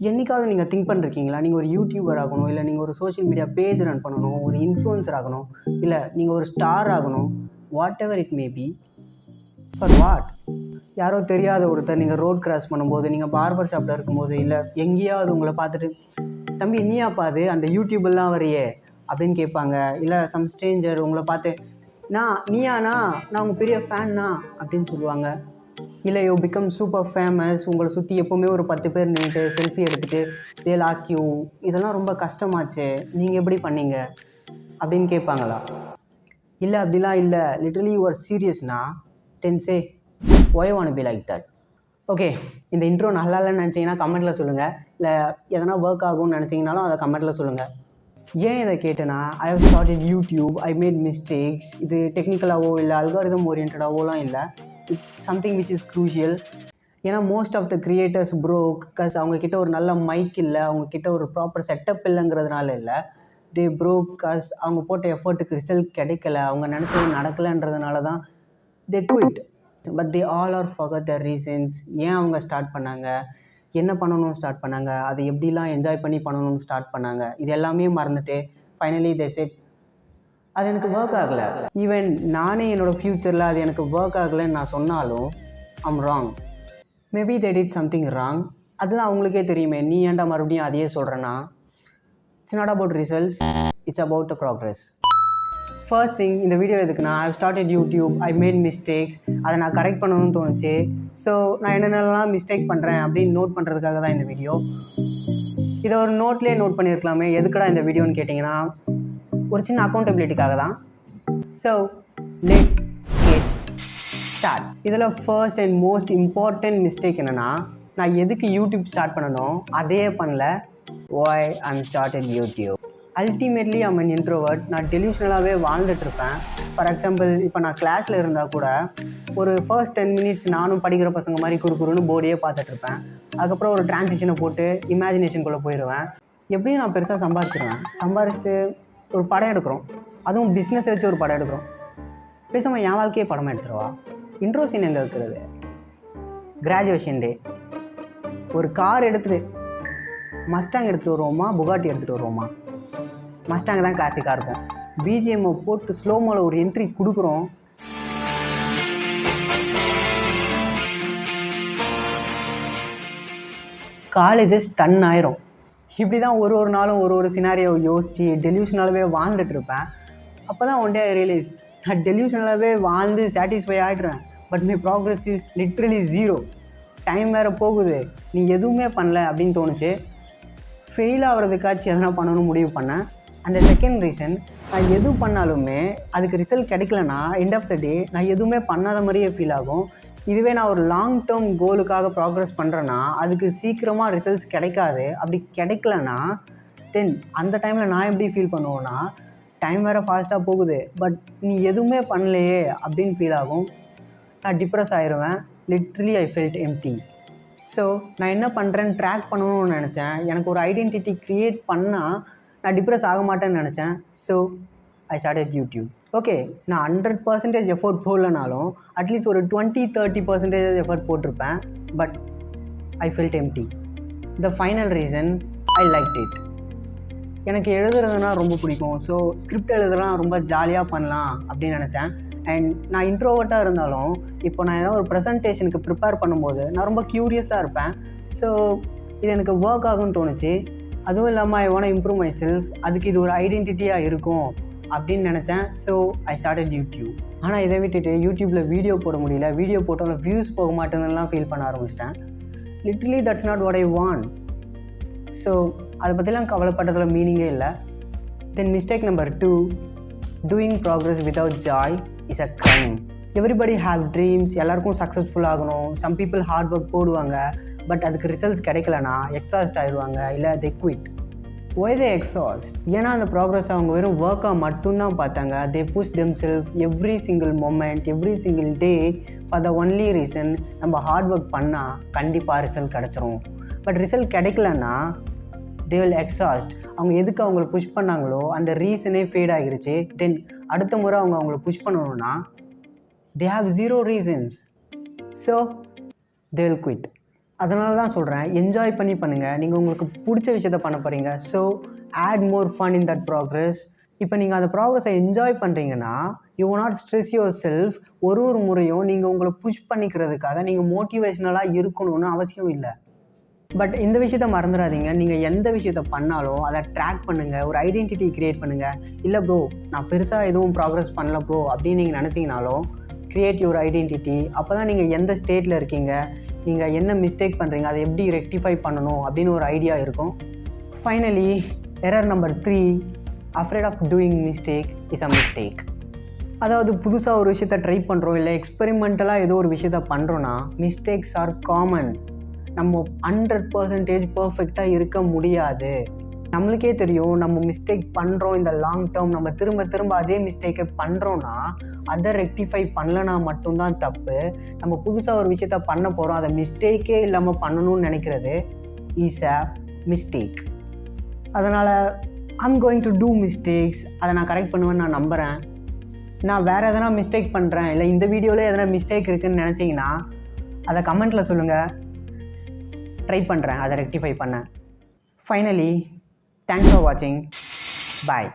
என்னைக்காவது நீங்கள் திங்க் பண்ணிருக்கீங்களா? நீங்கள் ஒரு யூடியூபர் ஆகணும், இல்லை நீங்கள் ஒரு சோஷியல் மீடியா பேஜ் ரன் பண்ணணும், ஒரு இன்ஃப்ளூயன்சர் ஆகணும், இல்லை நீங்கள் ஒரு ஸ்டார் ஆகணும், what ever it may be. For what? யாரோ தெரியாத ஒருத்தர் நீங்கள் ரோட் கிராஸ் பண்ணும்போது, நீங்கள் பார்பர் ஷாப்பில் இருக்கும்போது, இல்லை எங்கேயாவது உங்களை பார்த்துட்டு, தம்பி நீயாப்பா அது அந்த யூடியூபெல்லாம் வரையே அப்படின்னு கேட்பாங்க. இல்லை சம் ஸ்ட்ரேஞ்சர் உங்களை பார்த்து, நீயாண்ணா நான் உங்கள் பெரிய ஃபேன்னா அப்படின்னு சொல்லுவாங்க. இல்லை யூ பிகம் சூப்பர் ஃபேமஸ், உங்களை சுற்றி எப்போவுமே ஒரு 10 பேர் நின்றுட்டு செல்ஃபி எடுத்துகிட்டு தே லாஸ்க் யூ, இதெல்லாம் ரொம்ப கஷ்டமாச்சு, நீங்கள் எப்படி பண்ணீங்க அப்படின்னு கேட்பாங்களா? இல்லை அப்படிலாம் இல்லை, லிட்டரலி யூ ஆர் சீரியஸ்னா then say why want be like that. Okay, இந்த இன்ட்ரோ நல்லா இல்லைன்னு நினச்சிங்கன்னா கமெண்ட்டில் சொல்லுங்கள். இல்லை எதனா ஒர்க் ஆகும்னு நினச்சிங்கனாலும் அதை கமெண்ட்டில் சொல்லுங்கள். ஏன் இதை கேட்டேன்னா, I have started YouTube, I made mistakes. இது டெக்னிக்கலாகவோ இல்லை அல்காரிதம் ஓரியன்டாகவோலாம் இல்லை, it's something which is crucial. ஏன்னா most of the creators broke because அவங்கக்கிட்ட ஒரு நல்ல மைக் இல்லை, அவங்கக்கிட்ட ஒரு ப்ராப்பர் செட்டப் இல்லைங்கிறதுனால இல்லை, தே ப்ரோக் பிகாஸ் அவங்க போட்ட எஃபர்ட்டுக்கு ரிசல்ட் கிடைக்கல, அவங்க நினச்சது நடக்கலைன்றதுனால தான் they quit. But they all are forgot their reasons. ஏன் அவங்க ஸ்டார்ட் பண்ணாங்க, என்ன பண்ணணும்னு ஸ்டார்ட் பண்ணாங்க, அதை எப்படிலாம் என்ஜாய் பண்ணி பண்ணணும்னு ஸ்டார்ட் பண்ணாங்க, இது எல்லாமே மறந்துட்டு ஃபைனலி தே செட் அது எனக்கு ஒர்க் ஆகலை. ஈவன் நானே என்னோடய ஃப்யூச்சரில் அது எனக்கு ஒர்க் ஆகலைன்னு நான் சொன்னாலும் I'm wrong. Maybe they did something wrong. அதுதான் அவங்களுக்கே தெரியுமே, நீ ஏன்டா மறுபடியும் அதையே சொல்கிறேன்னா. It's not about results, it's about the progress. First thing, இந்த வீடியோ எதுக்குன்னா, ஐ started YouTube, I made mistakes, அதை நான் கரெக்ட் பண்ணணும்னு தோணுச்சு. ஸோ நான் என்னென்னலாம் மிஸ்டேக் பண்ணுறேன் அப்படின்னு நோட் பண்ணுறதுக்காக தான் இந்த வீடியோ. இதை ஒரு நோட்லேயே நோட் பண்ணியிருக்கலாமே, எதுக்கடா இந்த வீடியோன்னு கேட்டிங்கன்னா, ஒரு சின்ன அக்கௌண்டபிலிட்டிக்காக தான். So let's get start. இதில் first and most important mistake என்னென்னா, நான் எதுக்கு யூடியூப் ஸ்டார்ட் பண்ணணும் அதையே பண்ணல. Why I'm started YouTube. Ultimately I'm an introvert. நான் டெலியூஷனலாகவே வாழ்ந்துட்டுருப்பேன். ஃபார் எக்ஸாம்பிள், இப்போ நான் கிளாஸில் இருந்தால் கூட ஒரு ஃபர்ஸ்ட் 10 மினிட்ஸ் நானும் படிக்கிற பசங்க மாதிரி குறுன்னு போர்டையே பார்த்துட்ருப்பேன். அதுக்கப்புறம் ஒரு டிரான்சிஷனை போட்டு இமேஜினேஷனுக்குள்ளே போயிடுவேன். எப்படியும் நான் பெருசாக சம்பாரிச்சிட்டு ஒரு படம் எடுக்கிறோம், அதுவும் பிஸ்னஸ் வச்சு ஒரு படம் எடுக்கிறோம். பேசாமல் என் வாழ்க்கையே படமாக எடுத்துருவா. இன்ட்ரோ சீன் எங்கே இருக்கிறது? கிராஜுவேஷன் டே, ஒரு கார் எடுத்துகிட்டு மஸ்டாங் எடுத்துகிட்டு வருவோமா, புகாட்டி எடுத்துகிட்டு வருவோமா? மஸ்டாங் தான் கிளாசிக்காக இருக்கும். பிஜிஎம்மை போட்டு ஸ்லோமோவில் ஒரு என்ட்ரி கொடுக்குறோம். காலேஜஸ் டன் ஆயிரும். இப்படி தான் ஒரு நாளும் ஒரு சினாரியோ யோசித்து டெலியூஷனலாகவே வாழ்ந்துட்டு இருப்பேன். அப்போ தான் ஒன் டே ஐ ரியலைஸ், நான் டெலியூஷனலாகவே வாழ்ந்து சாட்டிஸ்ஃபை ஆகிடுறேன். But my progress is literally zero. Time வேறு போகுது, நீ எதுவுமே பண்ணல அப்படின்னு தோணுச்சு. ஃபெயில் ஆகிறதுக்காச்சும் எதனா பண்ணணும்னு முடிவு பண்ணேன். அந்த செகண்ட் ரீசன், நான் எது பண்ணாலுமே அதுக்கு ரிசல்ட் கிடைக்கலனா எண்ட் ஆஃப் த டே நான் எதுவுமே பண்ணாத மாதிரியே ஃபீல் ஆகும். இதுவே நான் ஒரு லாங் டேர்ம் கோலுக்காக ப்ராக்ரஸ் பண்ணுறேன்னா அதுக்கு சீக்கிரமாக ரிசல்ட்ஸ் கிடைக்காது. அப்படி கிடைக்கலனா தென் அந்த டைமில் நான் எப்படி ஃபீல் பண்ணுவேன்னா, டைம் வேறு ஃபாஸ்ட்டாக போகுது, பட் நீ எதுவுமே பண்ணலையே அப்படின்னு ஃபீல் ஆகும். நான் டிப்ரெஸ் ஆயிடுவேன். Literally I felt empty. So நான் என்ன பண்ணுறேன்னு ட்ராக் பண்ணணும்னு நினச்சேன். எனக்கு ஒரு ஐடென்டிட்டி க்ரியேட் பண்ணால் நான் டிப்ரெஸ் ஆக மாட்டேன்னு நினச்சேன். So I started YouTube. Okay, நான் 100% எஃபோர்ட் போடலனாலும் அட்லீஸ்ட் ஒரு 20-30% எஃபோர்ட் போட்டிருப்பேன். But I felt empty. The final reason, I liked it. எனக்கு எழுதுறதுனா ரொம்ப பிடிக்கும். ஸோ ஸ்கிரிப்ட் எழுதுலாம் ரொம்ப ஜாலியாக பண்ணலாம் அப்படின்னு நினச்சேன். அண்ட் நான் இன்ட்ரோவர்ட்டாக இருந்தாலும் இப்போ நான் ஏதாவது ஒரு ப்ரெசன்டேஷனுக்கு ப்ரிப்பேர் பண்ணும்போது நான் ரொம்ப க்யூரியஸாக இருப்பேன். ஸோ இது எனக்கு ஒர்க் ஆகும்னு தோணுச்சு. அதுவும் இல்லாமல் I want improve my self, அதுக்கு இது ஒரு ஐடென்டிட்டியாக இருக்கும் அப்படின்னு நினச்சேன். So I started YouTube. ஆனால் இதை விட்டுட்டு யூடியூப்பில் வீடியோ போட முடியல, வீடியோ போட்டாலும் வியூஸ் போக மாட்டேன்னுலாம் ஃபீல் பண்ண ஆரம்பிச்சிட்டேன். Literally that's not what I want. So அதை பற்றிலாம் கவலைப்பட்டதில் மீனிங்கே இல்லை. Then mistake number 2, doing progress without joy is a crime. Everybody have dreams, எல்லாருக்கும் சக்ஸஸ்ஃபுல் ஆகணும். சம் பீப்புள் ஹார்ட் ஒர்க் போடுவாங்க, பட் அதுக்கு ரிசல்ட்ஸ் கிடைக்கலனா எக்ஸாஸ்ட் ஆகிடுவாங்க, இல்லை they quit. Why they exhaust? ஏன்னா அந்த ப்ராக்ரஸ் அவங்க வெறும் ஒர்க்காக மட்டும்தான் பார்த்தாங்க. They push them self every single moment, every single day for the only reason, நம்ம ஹார்ட் ஒர்க் பண்ணால் கண்டிப்பாக ரிசல்ட் கிடச்சிரும். பட் ரிசல்ட் கிடைக்கலன்னா தே வில் எக்ஸாஸ்ட். அவங்க எதுக்கு அவங்கள புஷ் பண்ணாங்களோ அந்த ரீசனே ஃபேட் ஆகிருச்சு. தென் அடுத்த முறை அவங்க அவங்கள புஷ் பண்ணணும்னா they have 0 reasons, so they will quit. அதனால தான் சொல்கிறேன், என்ஜாய் பண்ணி பண்ணுங்கள். நீங்கள் உங்களுக்கு பிடிச்ச விஷயத்த பண்ண போகிறீங்க. So add more fun in that progress. இப்போ நீங்கள் அந்த ப்ராக்ரஸை என்ஜாய் பண்ணுறீங்கன்னா you will not stress yourself. ஒரு முறையும் நீங்கள் உங்களை புஷ் பண்ணிக்கிறதுக்காக நீங்கள் மோட்டிவேஷ்னலாக இருக்கணும்னு அவசியம் இல்லை. பட் இந்த விஷயத்த மறந்துடாதீங்க. நீங்கள் எந்த விஷயத்த பண்ணாலும் அதை ட்ராக் பண்ணுங்கள், ஒரு ஐடென்டிட்டி க்ரியேட் பண்ணுங்கள். இல்லை ப்ரோ நான் பெருசாக எதுவும் ப்ராக்ரஸ் பண்ணல ப்ரோ அப்படின்னு நீங்கள் நினச்சிங்கனாலும் க்ரியேட் யுவர் ஐடென்டிட்டி. அப்போ தான் நீங்கள் எந்த ஸ்டேட்டில் இருக்கீங்க, நீங்கள் என்ன மிஸ்டேக் பண்ணுறீங்க, அதை எப்படி ரெக்டிஃபை பண்ணணும் அப்படின்னு ஒரு ஐடியா இருக்கும். Finally error number 3, afraid of doing mistake is a mistake. அதாவது புதுசாக ஒரு விஷயத்தை ட்ரை பண்ணுறோம், இல்லை எக்ஸ்பெரிமெண்டலாக ஏதோ ஒரு விஷயத்த பண்ணுறோன்னா மிஸ்டேக்ஸ் ஆர் காமன். நம்ம 100% பர்ஃபெக்டாக இருக்க முடியாது. நம்மளுக்கே தெரியும் நம்ம மிஸ்டேக் பண்ணுறோம். இந்த லாங் டேர்ம் நம்ம திரும்ப அதே மிஸ்டேக்கை பண்ணுறோன்னா அதை ரெக்டிஃபை பண்ணலனா மட்டும்தான் தப்பு. நம்ம புதுசாக ஒரு விஷயத்த பண்ண போகிறோம், அதை மிஸ்டேக்கே இல்லாமல் பண்ணணும்னு நினைக்கிறது இஸ் அ மிஸ்டேக். அதனால் I'm going to do mistakes. அதை நான் கரெக்ட் பண்ணுவேன்னு நான் நம்புகிறேன். நான் வேறு எதனா மிஸ்டேக் பண்ணுறேன், இல்லை இந்த வீடியோவில் எதனா மிஸ்டேக் இருக்குதுன்னு நினச்சிங்கன்னா அதை கமெண்ட்டில் சொல்லுங்கள். ட்ரை பண்ணுறேன் அதை ரெக்டிஃபை பண்ண. ஃபைனலி தேங்க்ஸ் ஃபார் வாட்சிங். பாய்.